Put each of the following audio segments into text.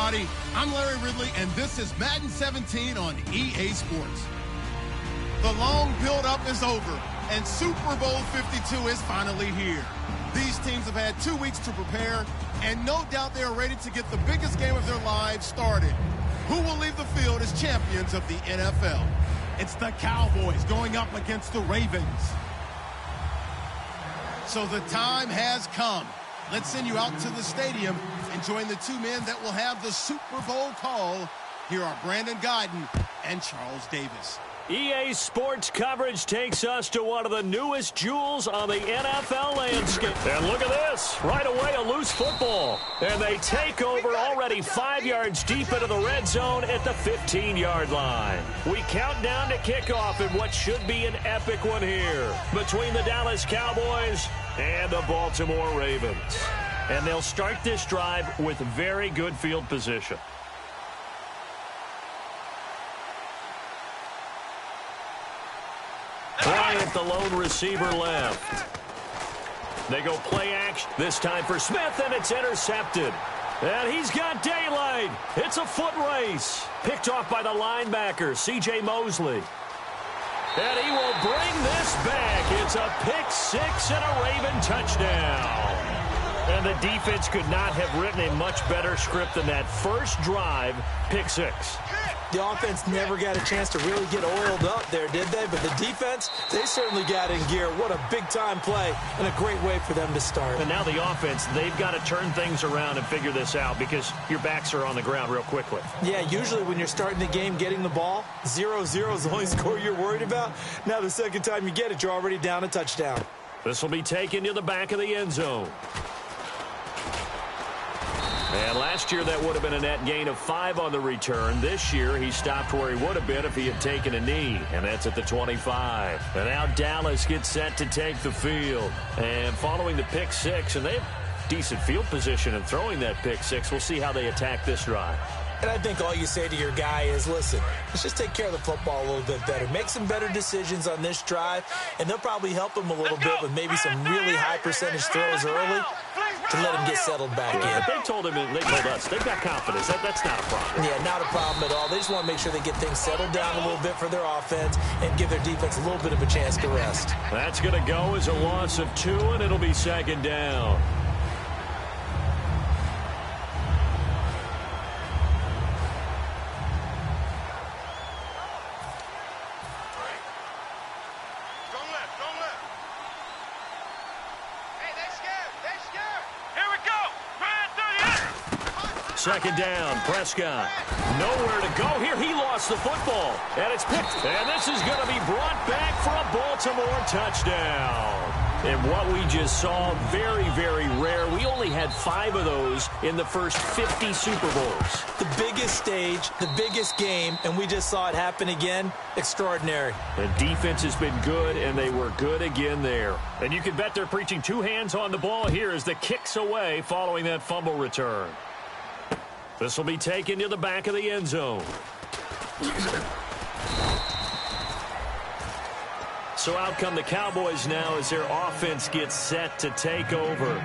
everybody. I'm Larry Ridley, and this is Madden 17 on EA Sports. The long build-up is over, and Super Bowl 52 is finally here. These teams have had 2 weeks to prepare, and no doubt they are ready to get the biggest game of their lives started. Who will leave the field as champions of the NFL? It's the Cowboys going up against the Ravens. So the time has come. Let's send you out to the stadium and join the two men that will have the Super Bowl call. Here are Brandon Gaudin and Charles Davis. EA Sports coverage takes us to one of the newest jewels on the NFL landscape. And look at this. Right away, a loose football. And they take over already 5 yards deep into the red zone at the 15-yard line. We count down to kickoff in what should be an epic one here between the Dallas Cowboys and the Baltimore Ravens. And they'll start this drive with very good field position. Bryant, the lone receiver, left. They go play action. This time for Smith, and it's intercepted. And he's got daylight. It's a foot race. Picked off by the linebacker, C.J. Mosley. And he will bring this back. It's a pick six and a Raven touchdown. And the defense could not have written a much better script than that first drive, pick six. The offense never got a chance to really get oiled up there, did they? But the defense, they certainly got in gear. What a big-time play and a great way for them to start. And now the offense, they've got to turn things around and figure this out because your backs are on the ground real quickly. Yeah, usually when you're starting the game getting the ball, 0-0 is the only score you're worried about. Now the second time you get it, you're already down a touchdown. This will be taken to the back of the end zone. And last year, that would have been a net gain of 5 on the return. This year, he stopped where he would have been if he had taken a knee, and that's at the 25. And now Dallas gets set to take the field. And following the pick six, and they have decent field position in throwing that pick six. We'll see how they attack this drive. And I think all you say to your guy is, listen, let's just take care of the football a little bit better. Make some better decisions on this drive, and they'll probably help him a little bit with maybe some really high percentage throws early to let him get settled back in. They told him, and they told us, they've got confidence. That's not a problem. Yeah, not a problem at all. They just want to make sure they get things settled down a little bit for their offense and give their defense a little bit of a chance to rest. That's going to go as a loss of 2, and it'll be second down. Second down, Prescott. Nowhere to go here. He lost the football, and it's picked. And this is going to be brought back for a Baltimore touchdown. And what we just saw, very, very rare. We only had 5 of those in the first 50 Super Bowls. The biggest stage, the biggest game, and we just saw it happen again. Extraordinary. The defense has been good, and they were good again there. And you can bet they're preaching 2 hands on the ball here as the kicks away following that fumble return. This will be taken to the back of the end zone. So out come the Cowboys now as their offense gets set to take over.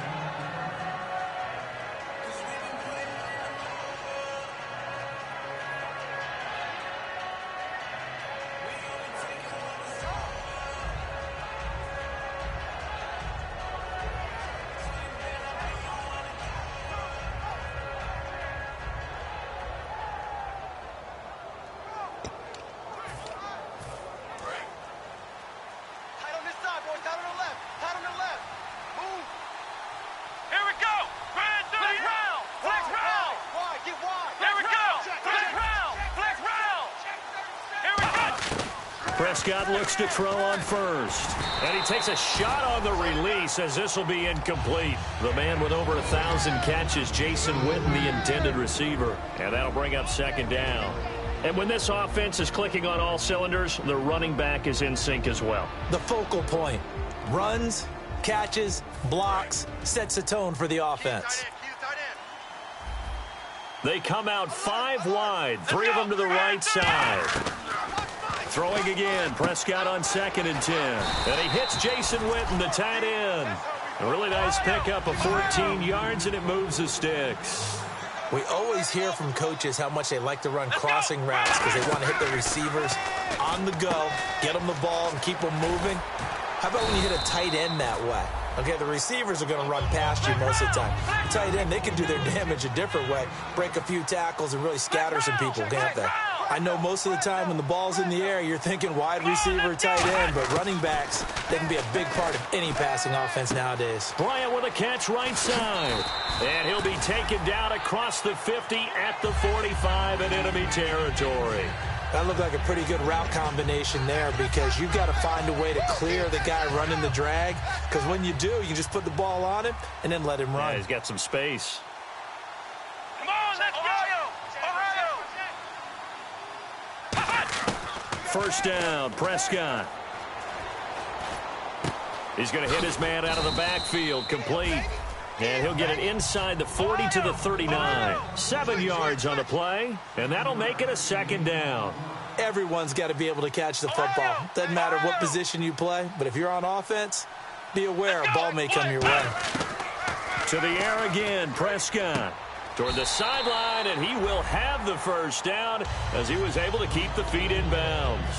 Prescott looks to throw on first. And he takes a shot on the release as this will be incomplete. The man with over 1,000 catches, Jason Witten, the intended receiver. And that'll bring up second down. And when this offense is clicking on all cylinders, the running back is in sync as well. The focal point. Runs, catches, blocks, sets a tone for the offense. They come out 5 wide, 3 of them to the right side. Throwing again, Prescott on 2nd and 10. And he hits Jason Witten, the tight end. A really nice pickup of 14 yards, and it moves the sticks. We always hear from coaches how much they like to run crossing routes because they want to hit their receivers on the go, get them the ball, and keep them moving. How about when you hit a tight end that way? Okay, the receivers are going to run past you most of the time. The tight end, they can do their damage a different way, break a few tackles and really scatter some people, can't they? I know most of the time when the ball's in the air, you're thinking wide receiver, tight end, but running backs, they can be a big part of any passing offense nowadays. Bryant with a catch right side. And he'll be taken down across the 50 at the 45 in enemy territory. That looked like a pretty good route combination there because you've got to find a way to clear the guy running the drag, because when you do, you just put the ball on him and then let him run. Yeah, he's got some space. Come on, let's go! First down, Prescott. He's going to hit his man out of the backfield, complete. And he'll get it inside the 40 to the 39. 7 yards on the play, and that'll make it a second down. Everyone's got to be able to catch the football. Doesn't matter what position you play, but if you're on offense, be aware a ball may come your way. To the air again, Prescott. Toward the sideline, and he will have the first down as he was able to keep the feet in bounds.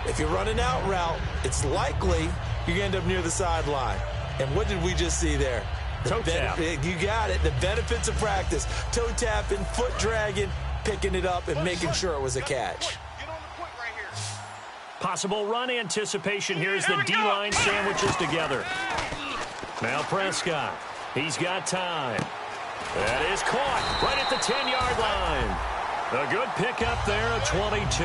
If you're running out route, it's likely you're going to end up near the sideline. And what did we just see there? Toe tap. You got it. The benefits of practice. Toe tapping, foot dragging, picking it up, and making sure it was a catch. Possible run anticipation here as the D-line sandwiches together. Now Prescott. He's got time. That is caught right at the 10-yard line. A good pickup there, a 22.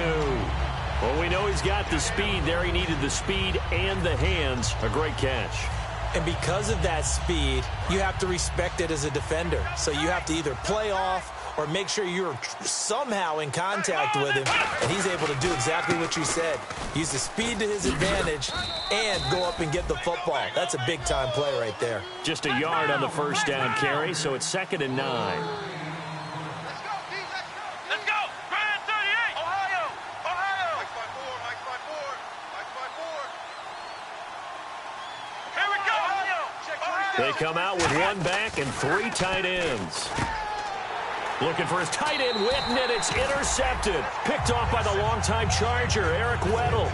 Well, we know he's got the speed there. He needed the speed and the hands. A great catch. And because of that speed, you have to respect it as a defender. So you have to either play off or make sure you're somehow in contact with him. And he's able to do exactly what you said. Use the speed to his advantage and go up and get the football. That's a big-time play right there. Just a yard on the first down carry, so it's 2nd and 9. They come out with one back and 3 tight ends. Looking for his tight end, Witten, and it's intercepted. Picked off by the longtime Charger, Eric Weddle.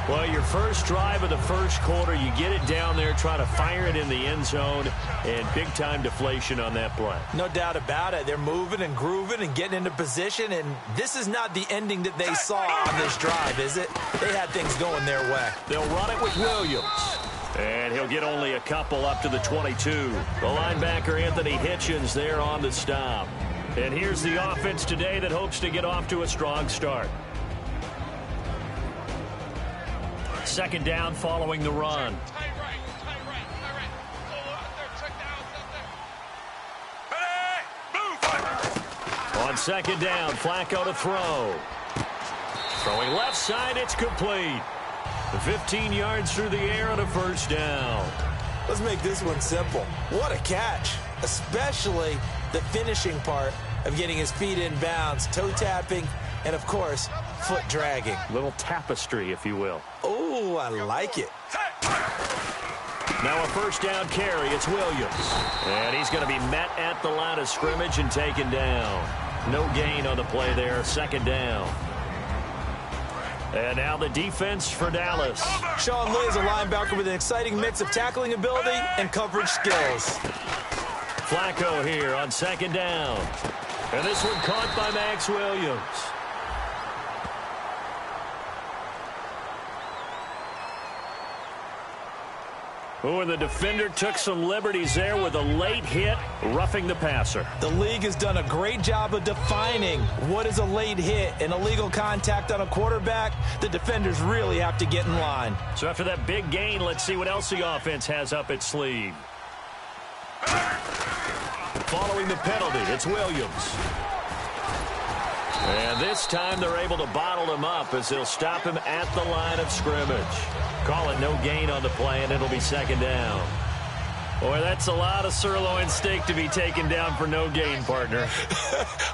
Well, your first drive of the first quarter, you get it down there, try to fire it in the end zone, and big-time deflation on that play. No doubt about it. They're moving and grooving and getting into position, and this is not the ending that they saw on this drive, is it? They had things going their way. They'll run it with Williams. And he'll get only a couple up to the 22. The linebacker, Anthony Hitchens, there on the stop. And here's the offense today that hopes to get off to a strong start. Second down following the run. On second down, Flacco to throw. Throwing left side, it's complete. 15 yards through the air on a first down. Let's make this one simple. What a catch, especially the finishing part of getting his feet in bounds, toe tapping, and, of course, foot dragging. Little tapestry, if you will. Oh, I like it. Now a first down carry. It's Williams. And he's going to be met at the line of scrimmage and taken down. No gain on the play there. Second down. And now the defense for Dallas. Sean Lee is a linebacker with an exciting mix of tackling ability and coverage skills. Flacco here on second down. And this one caught by Max Williams. Oh, and the defender took some liberties there with a late hit, roughing the passer. The league has done a great job of defining what is a late hit and illegal contact on a quarterback. The defenders really have to get in line. So after that big gain, let's see what else the offense has up its sleeve. Following the penalty, it's Williams. And this time they're able to bottle him up as they'll stop him at the line of scrimmage. Call it no gain on the play, and it'll be second down. Boy, that's a lot of sirloin steak to be taken down for no gain, partner.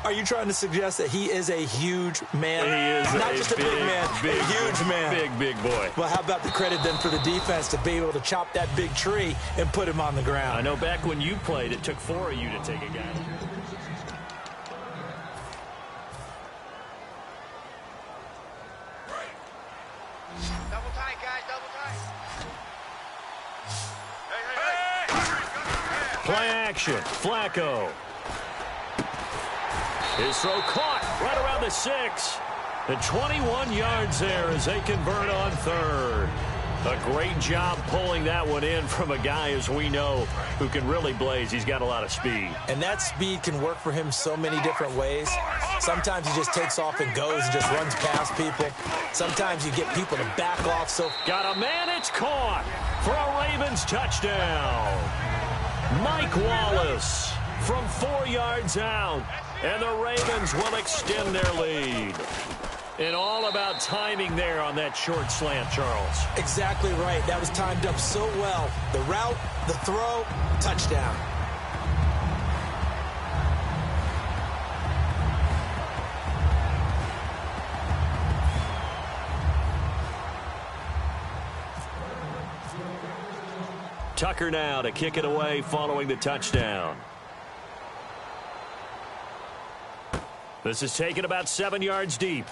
Are you trying to suggest that he is a huge man? He is not just a big man, a huge man. Big boy. Well, how about the credit then for the defense to be able to chop that big tree and put him on the ground? I know back when you played, it took 4 of you to take a guy. Play action. Flacco. His throw caught right around the 6. And 21 yards there as they convert on third. A great job pulling that one in from a guy, as we know, who can really blaze. He's got a lot of speed. And that speed can work for him so many different ways. Sometimes he just takes off and goes and just runs past people. Sometimes you get people to back off. So got a man, it's caught for a Ravens touchdown. Mike Wallace from 4 yards out. And the Ravens will extend their lead. And all about timing there on that short slant, Charles. Exactly right. That was timed up so well. The route, the throw, touchdown. Tucker now to kick it away following the touchdown. This is taken about 7 yards deep.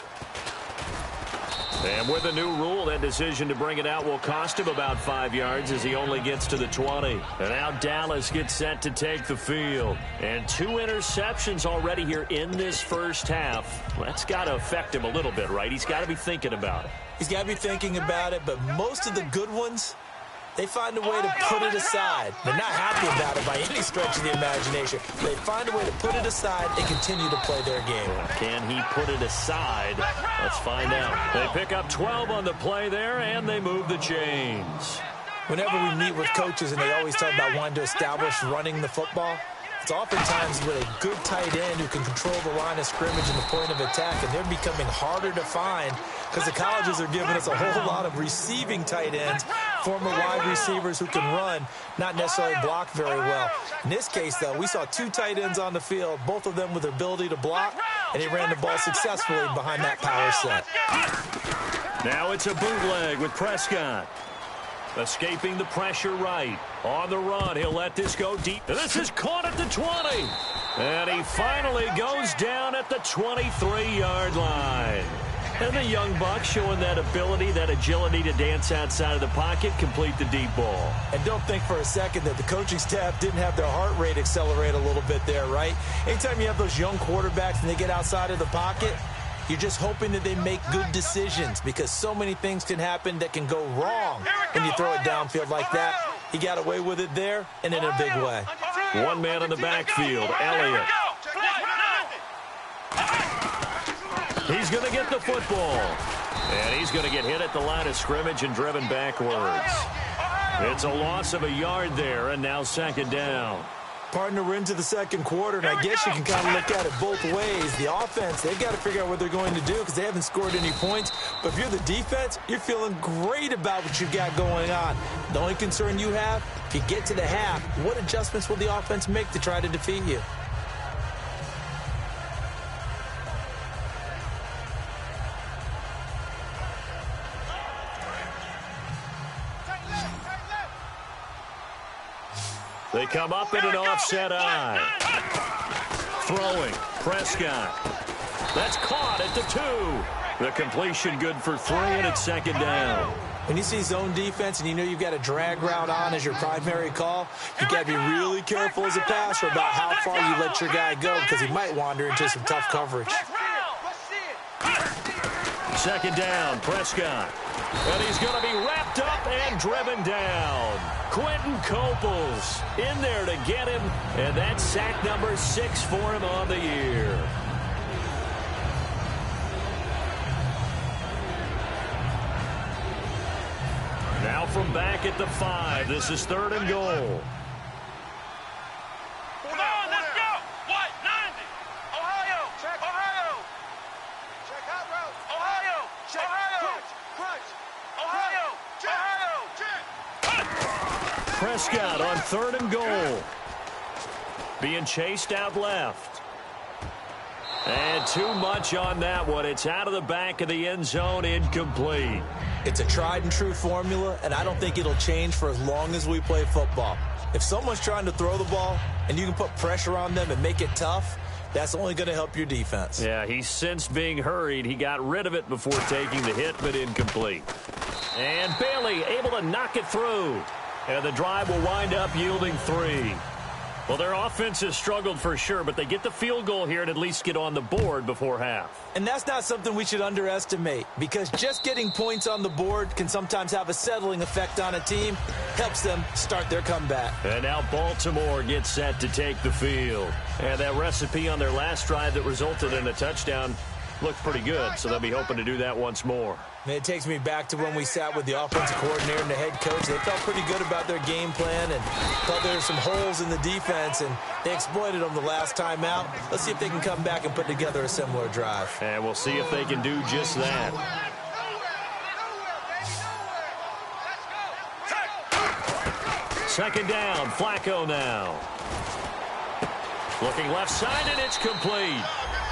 And with a new rule, that decision to bring it out will cost him about 5 yards as he only gets to the 20. And now Dallas gets set to take the field. And 2 interceptions already here in this first half. That's got to affect him a little bit, right? He's got to be thinking about it. He's got to be thinking about it, but most of the good ones, they find a way to put it aside. They're not happy about it by any stretch of the imagination. They find a way to put it aside and continue to play their game. Can he put it aside? Let's find out. They pick up 12 on the play there, and they move the chains. Whenever we meet with coaches and they always talk about wanting to establish running the football, it's oftentimes with a good tight end who can control the line of scrimmage and the point of attack, and they're becoming harder to find because the colleges are giving us a whole lot of receiving tight ends, former wide receivers who can run, not necessarily block very well. In this case, though, we saw 2 tight ends on the field, both of them with the ability to block, and he ran the ball successfully behind that power set. Now it's a bootleg with Prescott. Escaping the pressure right. On the run, he'll let this go deep. This is caught at the 20. And he finally goes down at the 23-yard line. And the young buck showing that ability, that agility to dance outside of the pocket, complete the deep ball. And don't think for a second that the coaching staff didn't have their heart rate accelerate a little bit there, right? Anytime you have those young quarterbacks and they get outside of the pocket, you're just hoping that they make good decisions because so many things can happen that can go wrong when you throw it downfield like that. He got away with it there and in a big way. One man in the backfield, Elliott. He's going to get the football. And he's going to get hit at the line of scrimmage and driven backwards. It's a loss of a yard there, and now second down. Partner, we're into the second quarter, and I guess you can kind of look at it both ways. The offense, they've got to figure out what they're going to do because they haven't scored any points. But if you're the defense, you're feeling great about what you've got going on. The only concern you have, if you get to the half, what adjustments will the offense make to try to defeat you? They come up in an offset eye. Throwing, Prescott. That's caught at the 2. The completion good for 3, and it's second down. When you see zone defense and you know you've got a drag route on as your primary call, you've got to be really careful as a passer about how far you let your guy go because he might wander into some tough coverage. Second down, Prescott. And he's going to be wrapped up and driven down. Quentin Coples in there to get him, and that's sack number 6 for him on the year. Now from back at the 5, this is 3rd and goal. Come on, let's go. What? 90. Ohio. Check. Ohio. Check out route. Ohio. Check. Ohio. Crunch. Ohio. Check. Ohio. Check. Prescott on 3rd and goal. Being chased out left. And too much on that one. It's out of the back of the end zone, incomplete. It's a tried and true formula, and I don't think it'll change for as long as we play football. If someone's trying to throw the ball and you can put pressure on them and make it tough, that's only going to help your defense. Yeah, he sensed being hurried. He got rid of it before taking the hit, but incomplete. And Bailey able to knock it through. And the drive will wind up yielding 3. Well, their offense has struggled for sure, but they get the field goal here and at least get on the board before half. And that's not something we should underestimate, because just getting points on the board can sometimes have a settling effect on a team. Helps them start their comeback. And now Baltimore gets set to take the field. And that recipe on their last drive that resulted in a touchdown looked pretty good, so they'll be hoping to do that once more. And it takes me back to when we sat with the offensive coordinator and the head coach. They felt pretty good about their game plan and thought there were some holes in the defense, and they exploited them the last time out. Let's see if they can come back and put together a similar drive. And we'll see if they can do just that. Second down, Flacco now. Looking left side, and it's complete.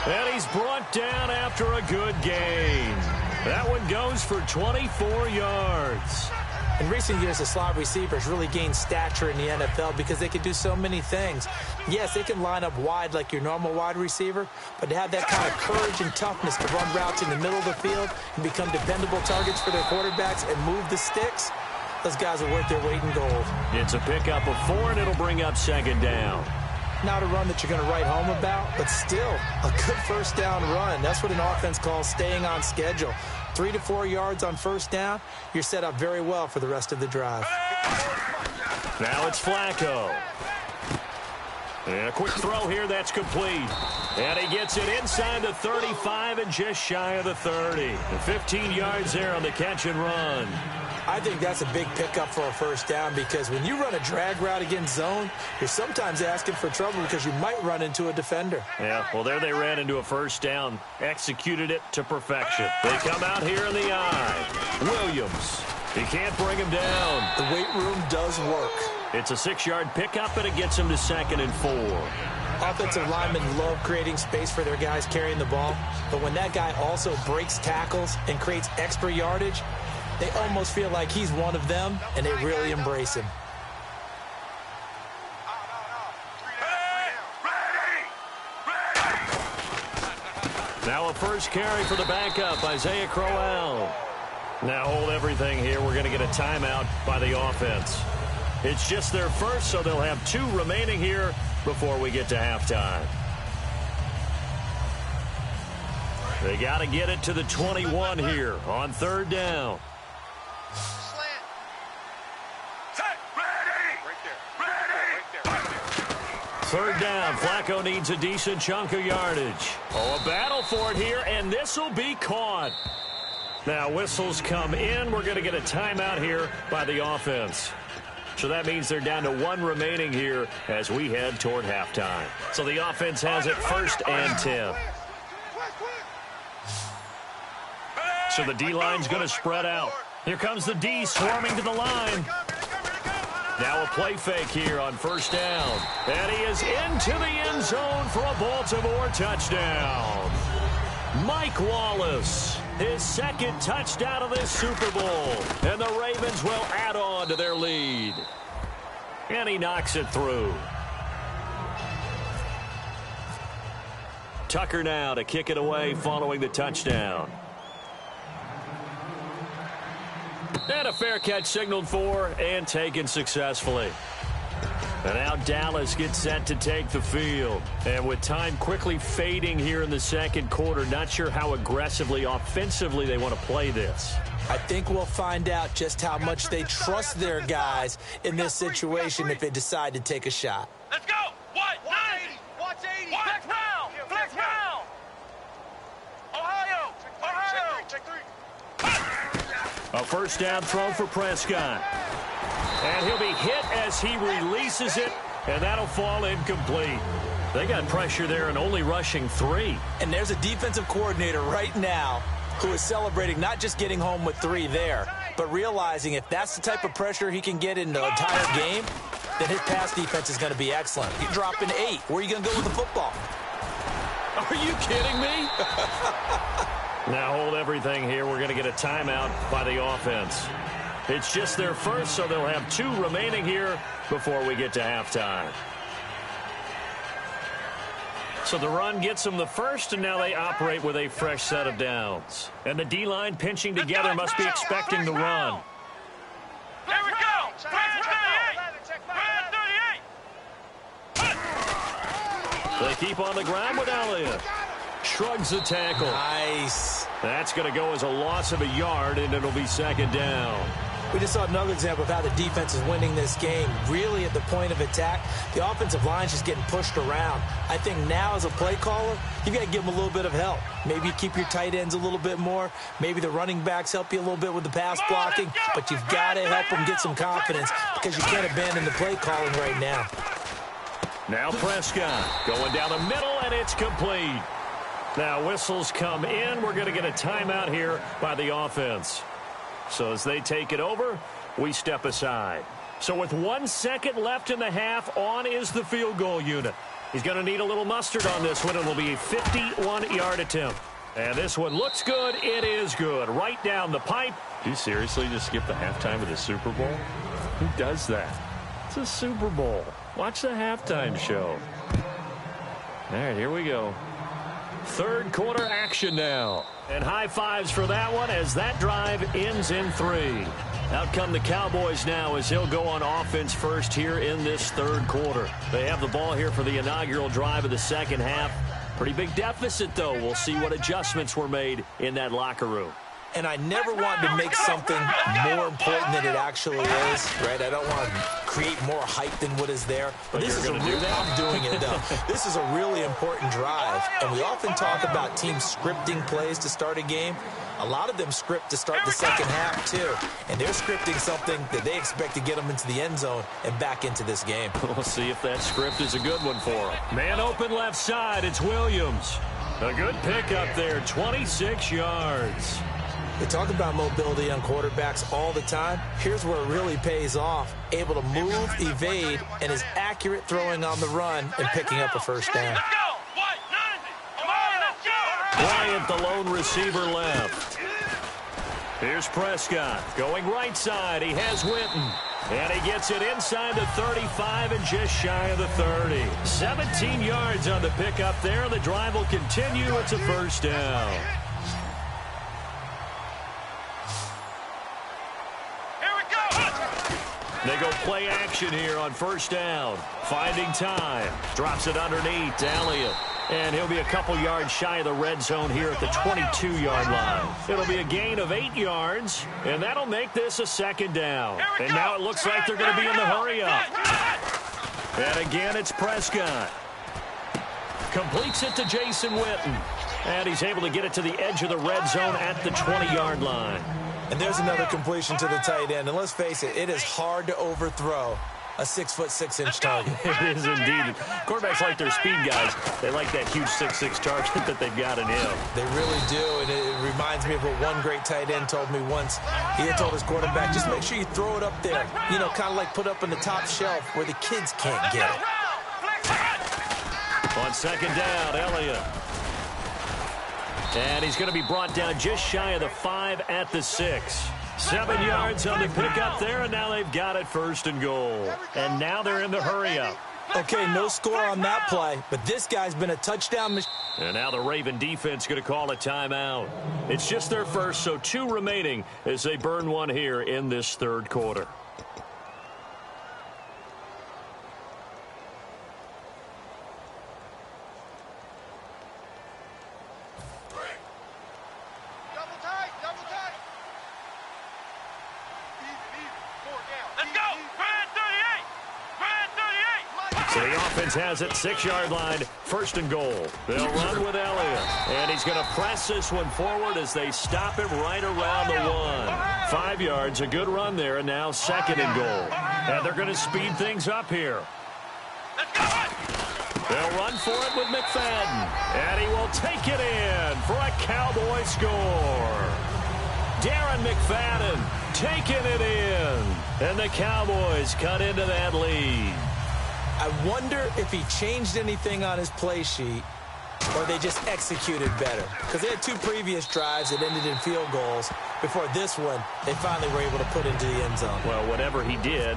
And he's brought down after a good gain. That one goes for 24 yards. In recent years, the slot receivers really gained stature in the NFL because they can do so many things. Yes, they can line up wide like your normal wide receiver, but to have that kind of courage and toughness to run routes in the middle of the field and become dependable targets for their quarterbacks and move the sticks, those guys are worth their weight in gold. It's a pickup of 4, and it'll bring up second down. Not a run that you're going to write home about, but still a good first down run. That's what an offense calls staying on schedule. 3 to 4 yards on first down, you're set up very well for the rest of the drive. Now it's Flacco. And a quick throw here, that's complete. And he gets it inside the 35 and just shy of the 30. 15 yards there on the catch and run. I think that's a big pickup for a first down, because when you run a drag route against zone, you're sometimes asking for trouble because you might run into a defender. Yeah, well, there they ran into a first down, executed it to perfection. They come out here in the eye. Williams, he can't bring him down. The weight room does work. It's a 6-yard pickup, and it gets him to 2nd and 4. Offensive linemen love creating space for their guys carrying the ball, but when that guy also breaks tackles and creates extra yardage, they almost feel like he's one of them, and they really embrace him. Now a first carry for the backup, Isaiah Crowell. Now hold everything here. We're going to get a timeout by the offense. It's just their first, so they'll have 2 remaining here before we get to halftime. They got to get it to the 21 here on 3rd down. Third down, Flacco needs a decent chunk of yardage. Oh, a battle for it here, and this will be caught. Now, whistles come in. We're going to get a timeout here by the offense. So that means they're down to 1 remaining here as we head toward halftime. So the offense has it 1st and 10. So the D-line's going to spread out. Here comes the D swarming to the line. Now a play fake here on 1st down. And he is into the end zone for a Baltimore touchdown. Mike Wallace, his 2nd touchdown of this Super Bowl. And the Ravens will add on to their lead. And he knocks it through. Tucker now to kick it away following the touchdown. And a fair catch signaled for and taken successfully. And now Dallas gets set to take the field. And with time quickly fading here in the 2nd quarter, not sure how aggressively, offensively they want to play this. I think we'll find out just how much they trust their guys in this situation if they decide to take a shot. Let's go. What? 90. Watch 80. Flex round. Flex round. Ohio. Ohio. Check 3. A first down throw for Prescott. And he'll be hit as he releases it, and that'll fall incomplete. They got pressure there and only rushing 3. And there's a defensive coordinator right now who is celebrating not just getting home with 3 there, but realizing if that's the type of pressure he can get in the entire game, then his pass defense is going to be excellent. You're dropping 8. Where are you going to go with the football? Are you kidding me? Now hold everything here. We're going to get a timeout by the offense. It's just their first, so they'll have 2 remaining here before we get to halftime. So the run gets them the first, and now they operate with a fresh set of downs. And the D-line pinching together must be expecting the run. Here we go. Flex 38. Flex 38. They keep on the ground with Elliott. Shrugs the tackle. Nice. That's going to go as a loss of a yard, and it'll be second down. We just saw another example of how the defense is winning this game. Really at the point of attack, the offensive line's just getting pushed around. I think now as a play caller, you got to give them a little bit of help. Maybe you keep your tight ends a little bit more. Maybe the running backs help you a little bit with the pass blocking. But you've got to help them get some confidence because you can't abandon the play calling right now. Now Prescott going down the middle, and it's complete. Now whistles come in. We're going to get a timeout here by the offense. So as they take it over, we step aside. So with 1 second left in the half, on is the field goal unit. He's going to need a little mustard on this one. It'll be a 51-yard attempt. And this one looks good. It is good. Right down the pipe. Do you seriously just skip the halftime of the Super Bowl? Who does that? It's a Super Bowl. Watch the halftime show. All right, here we go. Third quarter action now. And high fives for that one as that drive ends in 3. Out come the Cowboys now as he'll go on offense first here in this third quarter. They have the ball here for the inaugural drive of the second half. Pretty big deficit, though. We'll see what adjustments were made in that locker room. And I never want to make something more important than it actually is, right? I don't want to create more hype than what is there. But this is a real, I'm doing it, though. This is a really important drive. And we often talk about teams scripting plays to start a game. A lot of them script to start the second half, too. And they're scripting something that they expect to get them into the end zone and back into this game. We'll see if that script is a good one for them. Man open left side, it's Williams. A good pickup there, 26 yards. They talk about mobility on quarterbacks all the time. Here's where it really pays off. Able to move, evade, and is accurate throwing on the run and picking up a first down. Bryant, the lone receiver, left. Here's Prescott going right side. He has Witten. And he gets it inside the 35 and just shy of the 30. 17 yards on the pickup there. The drive will continue. It's a first down. They go play action here on first down. Finding time. Drops it underneath to Elliott. And he'll be a couple yards shy of the red zone here at the 22-yard line. It'll be a gain of 8 yards, and that'll make this a second down. And now it looks like they're going to be in the hurry-up. And again, it's Prescott. Completes it to Jason Witten. And he's able to get it to the edge of the red zone at the 20-yard line. And there's another completion to the tight end. And let's face it, it is hard to overthrow a 6'6" target. It is indeed. Quarterbacks like their speed guys. They like that huge 6'6" target that they've got in him. They really do, and it reminds me of what one great tight end told me once. He had told his quarterback, just make sure you throw it up there. You know, kind of like put up on the top shelf where the kids can't get it. On second down, Elliott. And he's going to be brought down just shy of the 5 at the 6. 7 yards on the pickup there, and now they've got it first and goal. And now they're in the hurry-up. Okay, no score on that play, but this guy's been a touchdown machine. And now the Raven defense going to call a timeout. It's just their first, so 2 remaining as they burn one here in this third quarter. So the offense has it, 6-yard line, first and goal. They'll run with Elliott. And he's going to press this one forward as they stop him right around the 1. 5 yards, a good run there, and now second and goal. And they're going to speed things up here. They'll run for it with McFadden. And he will take it in for a Cowboy score. Darren McFadden taking it in. And the Cowboys cut into that lead. I wonder if he changed anything on his play sheet or they just executed better. Because they had 2 previous drives that ended in field goals. Before this one, they finally were able to put into the end zone. Well, whatever he did,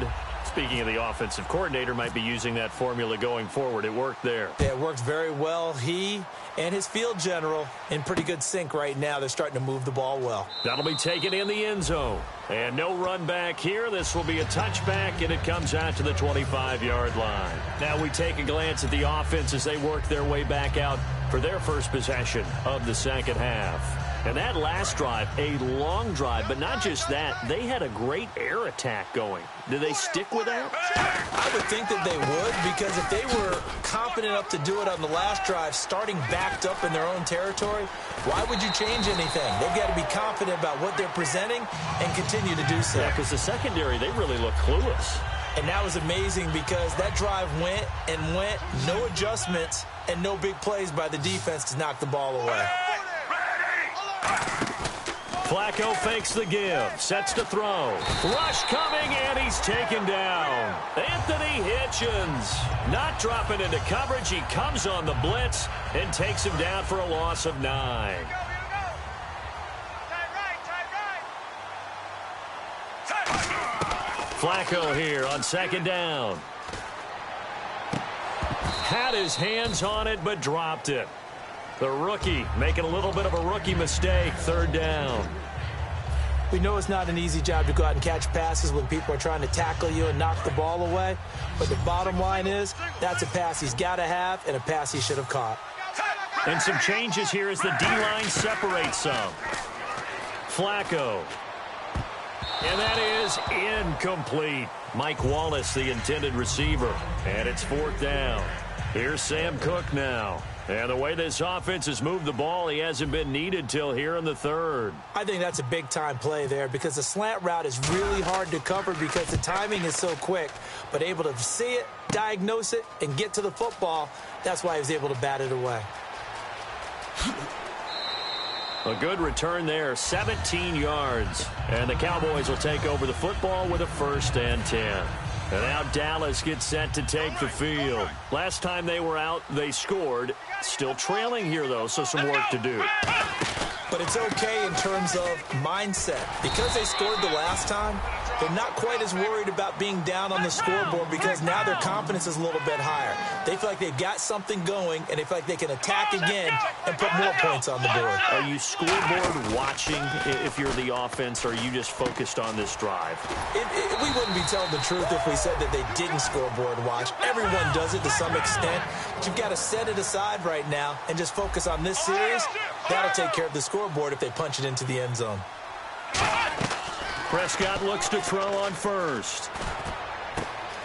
Speaking of the offensive coordinator, might be using that formula going forward. It worked there. Yeah, it worked very well. He and his field general in pretty good sync right now. They're starting to move the ball well. That'll be taken in the end zone. And no run back here. This will be a touchback, and it comes out to the 25-yard line. Now we take a glance at the offense as they work their way back out for their first possession of the second half. And that last drive, a long drive, but not just that. They had a great air attack going. Do they stick with that? I would think that they would, because if they were confident enough to do it on the last drive, starting backed up in their own territory, why would you change anything? They've got to be confident about what they're presenting and continue to do so. Yeah, because the secondary, they really look clueless. And that was amazing because that drive went and went, no adjustments and no big plays by the defense to knock the ball away. Flacco fakes the give, sets to throw. Rush coming, and he's taken down. Anthony Hitchens not dropping into coverage. He comes on the blitz and takes him down for a loss of 9. Flacco here on second down. Had his hands on it, but dropped it. The rookie making a little bit of a rookie mistake, third down. We know it's not an easy job to go out and catch passes when people are trying to tackle you and knock the ball away. But the bottom line is that's a pass he's got to have and a pass he should have caught. And some changes here as the D-line separates some. Flacco. And that is incomplete. Mike Wallace, the intended receiver. And it's fourth down. Here's Sam Cook now. And the way this offense has moved the ball, he hasn't been needed till here in the third. I think that's a big-time play there because the slant route is really hard to cover because the timing is so quick. But able to see it, diagnose it, and get to the football, that's why he was able to bat it away. A good return there, 17 yards. And the Cowboys will take over the football with a 1st and 10. And now Dallas gets set to take the field. Last time they were out, they scored. Still trailing here, though, so some work to do. But it's okay in terms of mindset. Because they scored the last time, they're not quite as worried about being down on the scoreboard because now their confidence is a little bit higher. They feel like they've got something going, and they feel like they can attack again and put more points on the board. Are you scoreboard watching if you're the offense, or are you just focused on this drive? We wouldn't be telling the truth if we said that they didn't scoreboard watch. Everyone does it to some extent. But you've got to set it aside right now and just focus on this series. That'll take care of the scoreboard if they punch it into the end zone. Prescott looks to throw on first.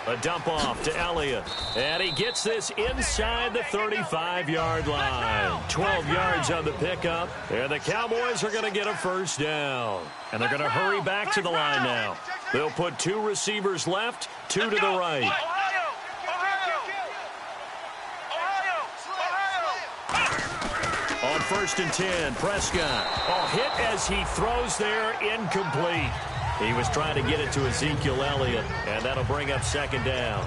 A dump off to Elliott. And he gets this inside the 35-yard line. 12 yards on the pickup. And the Cowboys are going to get a 1st down. And they're going to hurry back to the line now. They'll put 2 receivers left, 2 to the right. On 1st and 10, Prescott. Oh, hit as he throws there, incomplete. He was trying to get it to Ezekiel Elliott, and that'll bring up 2nd down.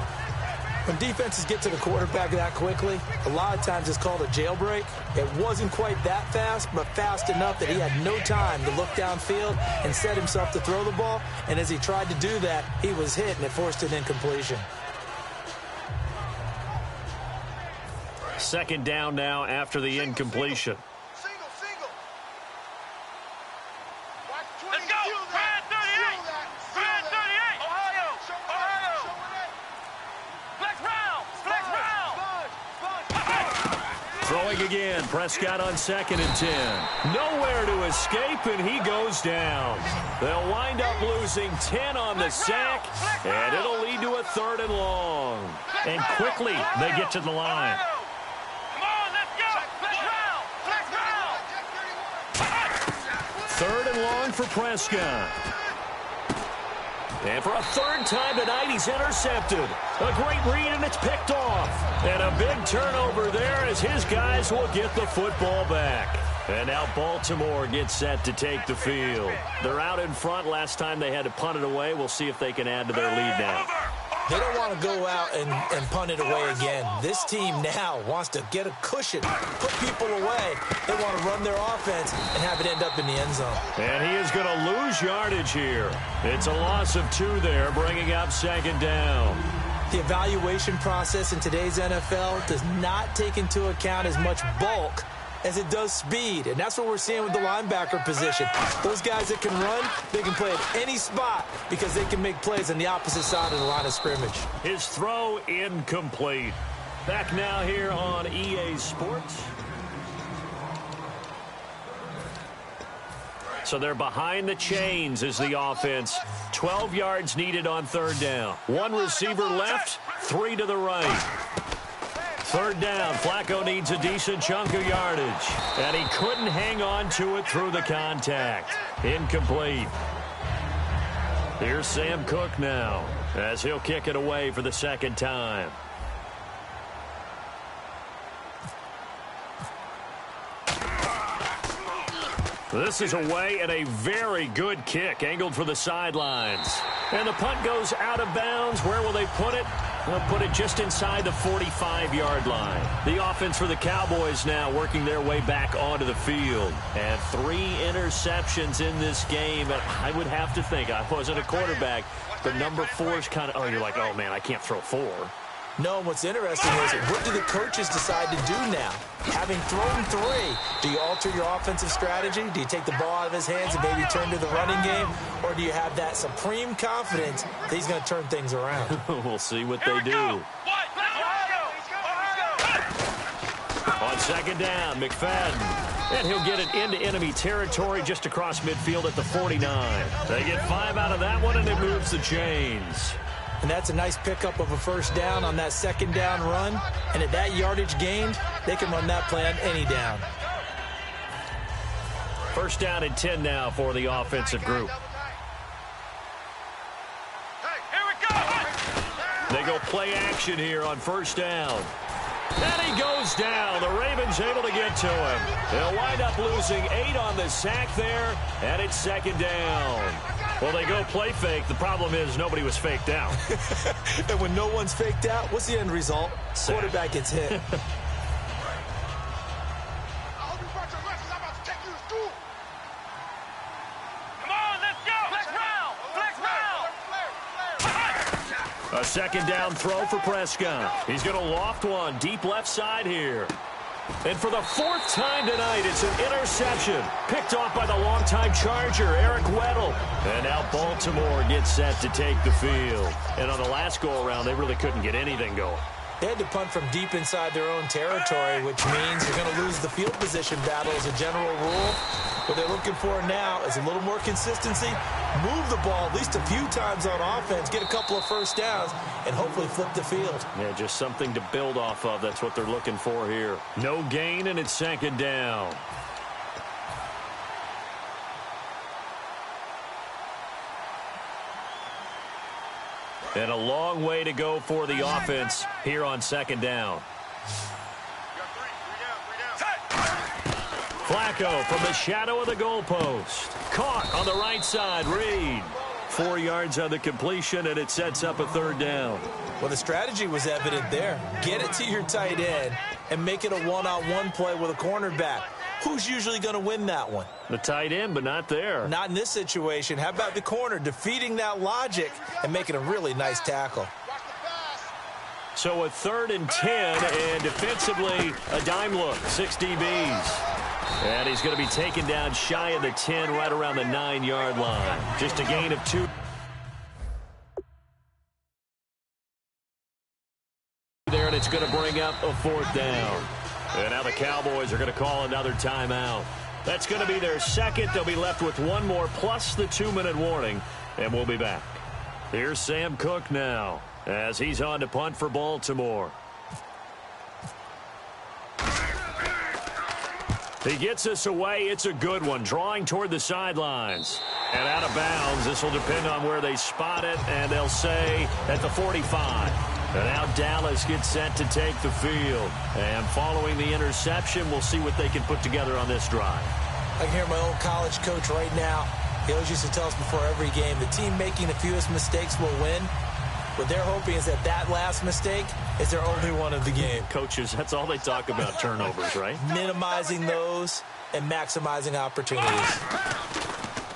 When defenses get to the quarterback that quickly, a lot of times it's called a jailbreak. It wasn't quite that fast, but fast enough that he had no time to look downfield and set himself to throw the ball. And as he tried to do that, he was hit, and it forced an incompletion. 2nd down now after the incompletion. Let's go! Brad 38! Brad 38! Ohio! Flex round! Throwing again, Prescott on 2nd and 10. Nowhere to escape, and he goes down. They'll wind up losing 10 on the sack, and it'll lead to a 3rd and long. And quickly, they get to the line. Come on, let's go! Flex round! 3rd and long for Prescott. And for a 3rd time tonight, he's intercepted. A great read, and it's picked off. And a big turnover there as his guys will get the football back. And now Baltimore gets set to take the field. They're out in front. Last time they had to punt it away. We'll see if they can add to their lead now. They don't want to go out and punt it away again. This team now wants to get a cushion, put people away. They want to run their offense and have it end up in the end zone. And he is going to lose yardage here. It's a loss of 2 there, bringing up second down. The evaluation process in today's NFL does not take into account as much bulk as it does speed, and that's what we're seeing with the linebacker position. Those guys that can run, they can play at any spot because they can make plays on the opposite side of the line of scrimmage. His throw incomplete. Back now here on EA Sports. So they're behind the chains as the offense. 12 yards needed on third down. 1 receiver left, 3 to the right. Third down, Flacco needs a decent chunk of yardage. And he couldn't hang on to it through the contact. Incomplete. Here's Sam Cook now, as he'll kick it away for the second time. This is away and a very good kick, angled for the sidelines. And the punt goes out of bounds. Where will they put it? They'll put it just inside the 45-yard line. The offense for the Cowboys now working their way back onto the field. And 3 interceptions in this game. And I would have to think, I wasn't a quarterback, but number 4 is kind of, oh, you're like, oh, man, I can't throw 4. No, what's interesting is, what do the coaches decide to do now? Having thrown 3, do you alter your offensive strategy? Do you take the ball out of his hands and maybe turn to the running game? Or do you have that supreme confidence that he's going to turn things around? We'll see what they do. On second down, McFadden. And he'll get it into enemy territory just across midfield at the 49. They get 5 out of that one, and it moves the chains. And that's a nice pickup of a first down on that second down run. And at that yardage gained, they can run that play on any down. First down and 10 now for the offensive group. They go play action here on first down. And he goes down. The Ravens able to get to him. They'll wind up losing 8 on the sack there, and it's second down. Well, they go play fake. The problem is nobody was faked out. And when no one's faked out, what's the end result? Sack. Quarterback gets hit. A second down throw for Prescott. He's going to loft one deep left side here. And for the 4th time tonight, it's an interception. Picked off by the longtime Charger, Eric Weddle. And now Baltimore gets set to take the field. And on the last go-around, they really couldn't get anything going. They had to punt from deep inside their own territory, which means you're going to lose the field position battle as a general rule. What they're looking for now is a little more consistency, move the ball at least a few times on offense, get a couple of first downs, and hopefully flip the field. Yeah, just something to build off of. That's what they're looking for here. No gain, and it's second down. And a long way to go for the offense here on second down. Flacco from the shadow of the goalpost. Caught on the right side, Reed. 4 yards on the completion, and it sets up a third down. Well, the strategy was evident there. Get it to your tight end and make it a one-on-one play with a cornerback. Who's usually going to win that one? The tight end, but not there. Not in this situation. How about the corner defeating that logic and making a really nice tackle? So a 3rd and 10, and defensively, a dime look, 6 DBs. And he's going to be taken down shy of the 10, right around the 9-yard line. Just a gain of 2. There, and it's going to bring up a 4th down. And now the Cowboys are going to call another timeout. That's going to be their second. They'll be left with 1 more, plus the 2-minute warning, and we'll be back. Here's Sam Cook now, as he's on to punt for Baltimore. He gets us away. It's a good one, drawing toward the sidelines. And out of bounds. This will depend on where they spot it, and they'll say at the 45. And now Dallas gets set to take the field. And following the interception, we'll see what they can put together on this drive. I can hear my old college coach right now. He always used to tell us before every game, the team making the fewest mistakes will win. What they're hoping is that that last mistake is their only one of the game. Coaches, that's all they talk about, turnovers, right? Minimizing those and maximizing opportunities.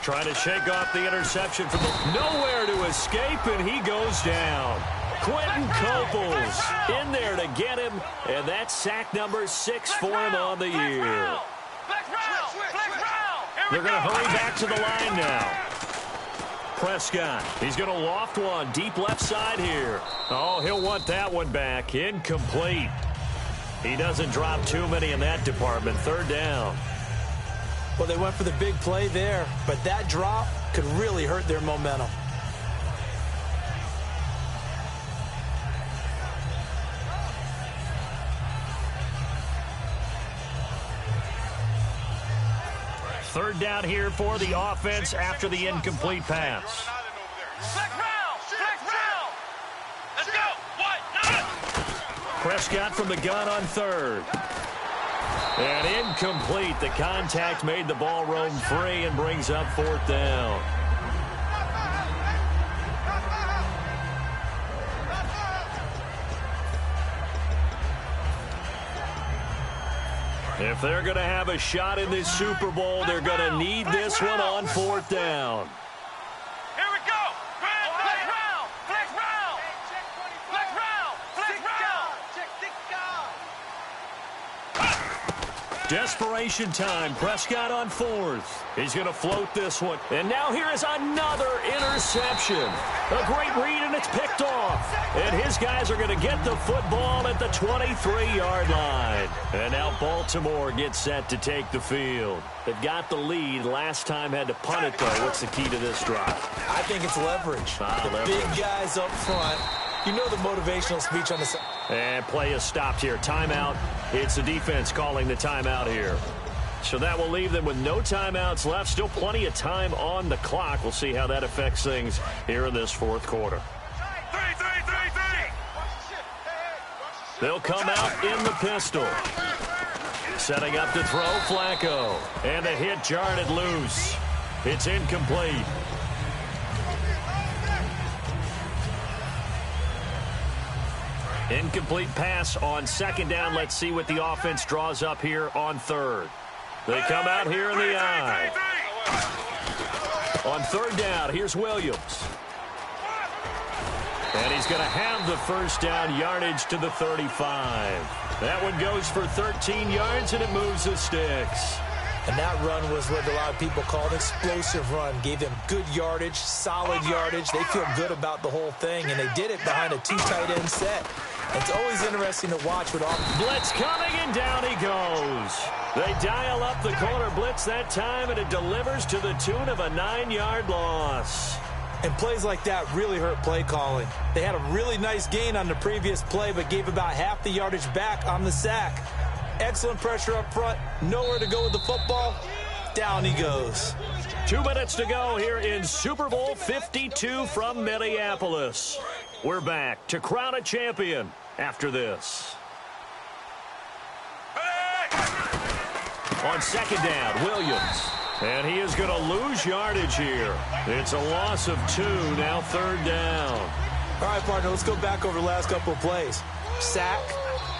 Trying to shake off the interception from nowhere to escape, and he goes down. Quentin Coples in there to get him, and that's sack number 6 for him on the year. They're going to hurry back to the line now. Prescott, he's going to loft one deep left side here. Oh, he'll want that one back. Incomplete. He doesn't drop too many in that department. 3rd down. Well, they went for the big play there, but that drop could really hurt their momentum. Third down here for the offense after the incomplete pass. Flex round. Let's go. Prescott from the gun on 3rd. And incomplete. The contact made the ball roam free and brings up 4th down. If they're going to have a shot in this Super Bowl, they're going to need this one on 4th down. Here we go. Flex round. Desperation time. Prescott on 4th. He's going to float this one. And now here is another interception. A great read, and it's picked off. And his guys are going to get the football at the 23-yard line. And now Baltimore gets set to take the field. They've got the lead. Last time had to punt it, though. What's the key to this drive? I think it's leverage. Leverage. Big guys up front. You know the motivational speech on the side. And play is stopped here. Timeout. It's the defense calling the timeout here. So that will leave them with no timeouts left. Still plenty of time on the clock. We'll see how that affects things here in this 4th quarter. They'll come out in the pistol. Setting up to throw, Flacco. And the hit jarred it loose. It's incomplete. Incomplete pass on 2nd down. Let's see what the offense draws up here on 3rd. They come out here in the eye. On 3rd down, here's Williams. And he's going to have the 1st down, yardage to the 35. That one goes for 13 yards, and it moves the sticks. And that run was what a lot of people call an explosive run. Gave them good yardage, solid yardage. They feel good about the whole thing, and they did it behind a 2 tight end set. It's always interesting to watch with all. Blitz coming, and down he goes. They dial up the corner blitz that time, and it delivers to the tune of a 9-yard loss. And plays like that really hurt play calling. They had a really nice gain on the previous play, but gave about half the yardage back on the sack. Excellent pressure up front. Nowhere to go with the football. Down he goes. 2 minutes to go here in Super Bowl 52 from Minneapolis. We're back to crown a champion after this. On 2nd down, Williams. And he is going to lose yardage here. It's a loss of 2, now 3rd down. All right, partner, let's go back over the last couple of plays. Sack,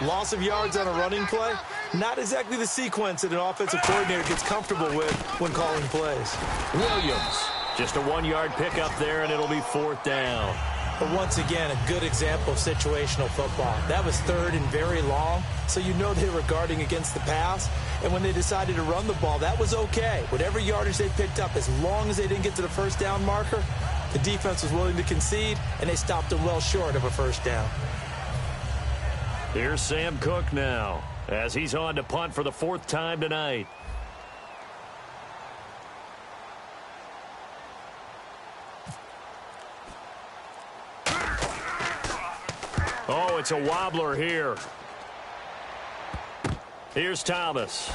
loss of yards on a running play. Not exactly the sequence that an offensive coordinator gets comfortable with when calling plays. Williams, just a 1-yard pickup there, and it'll be 4th down. But once again, a good example of situational football. That was 3rd and very long, so you know they were guarding against the pass. And when they decided to run the ball, that was okay. Whatever yardage they picked up, as long as they didn't get to the 1st down marker, the defense was willing to concede, and they stopped them well short of a 1st down. Here's Sam Cook now, as he's on to punt for the 4th time tonight. Oh, it's a wobbler here. Here's Thomas.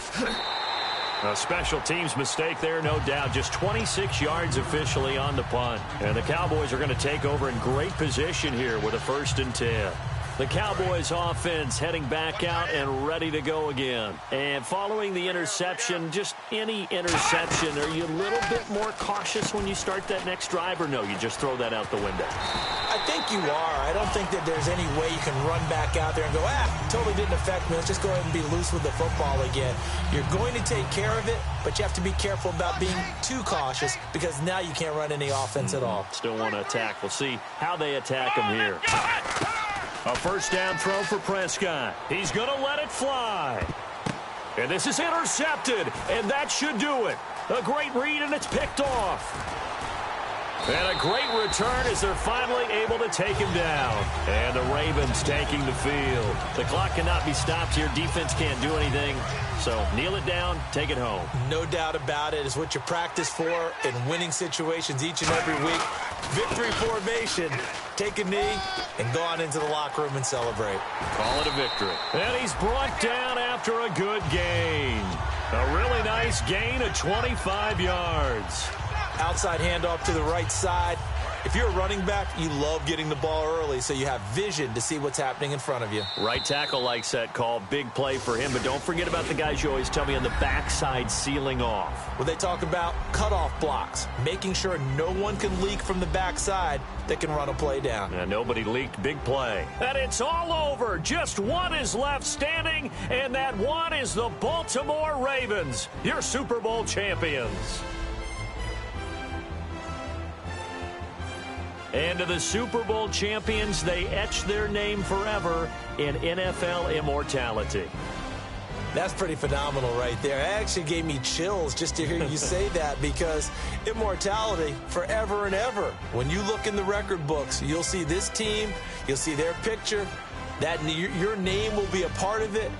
A special teams mistake there, no doubt. Just 26 yards officially on the punt. And the Cowboys are going to take over in great position here with a 1st and 10. The Cowboys offense heading back out and ready to go again. And following the interception, just any interception, are you a little bit more cautious when you start that next drive, or no, you just throw that out the window? I think you are. I don't think that there's any way you can run back out there and go, totally didn't affect me. Let's just go ahead and be loose with the football again. You're going to take care of it, but you have to be careful about being too cautious because now you can't run any offense at all. Still want to attack. We'll see how they attack him here. A first down throw for Prescott. He's going to let it fly. And this is intercepted, and that should do it. A great read, and it's picked off. And a great return as they're finally able to take him down. And the Ravens taking the field. The clock cannot be stopped here. Defense can't do anything. So kneel it down, take it home. No doubt about it. It's what you practice for in winning situations each and every week. Victory formation. Take a knee and go on into the locker room and celebrate. Call it a victory. And he's brought down after a good gain. A really nice gain of 25 yards. Outside handoff to the right side. If you're a running back, you love getting the ball early so you have vision to see what's happening in front of you. Right tackle likes that call. Big play for him. But don't forget about the guys you always tell me on the backside sealing off. Where they talk about cutoff blocks, making sure no one can leak from the backside that can run a play down. And nobody leaked. Big play. And it's all over. Just one is left standing, and that one is the Baltimore Ravens, your Super Bowl champions. And to the Super Bowl champions, they etch their name forever in NFL immortality. That's pretty phenomenal right there. It actually gave me chills just to hear you say that because immortality forever and ever. When you look in the record books, you'll see this team, you'll see their picture, that your name will be a part of it.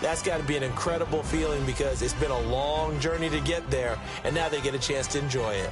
That's got to be an incredible feeling because it's been a long journey to get there, and now they get a chance to enjoy it.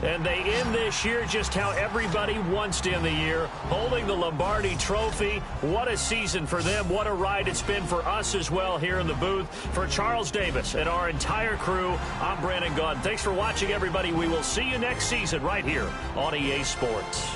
And they end this year just how everybody wants to end the year, holding the Lombardi Trophy. What a season for them. What a ride it's been for us as well here in the booth. For Charles Davis and our entire crew, I'm Brandon Gaudin. Thanks for watching, everybody. We will see you next season right here on EA Sports.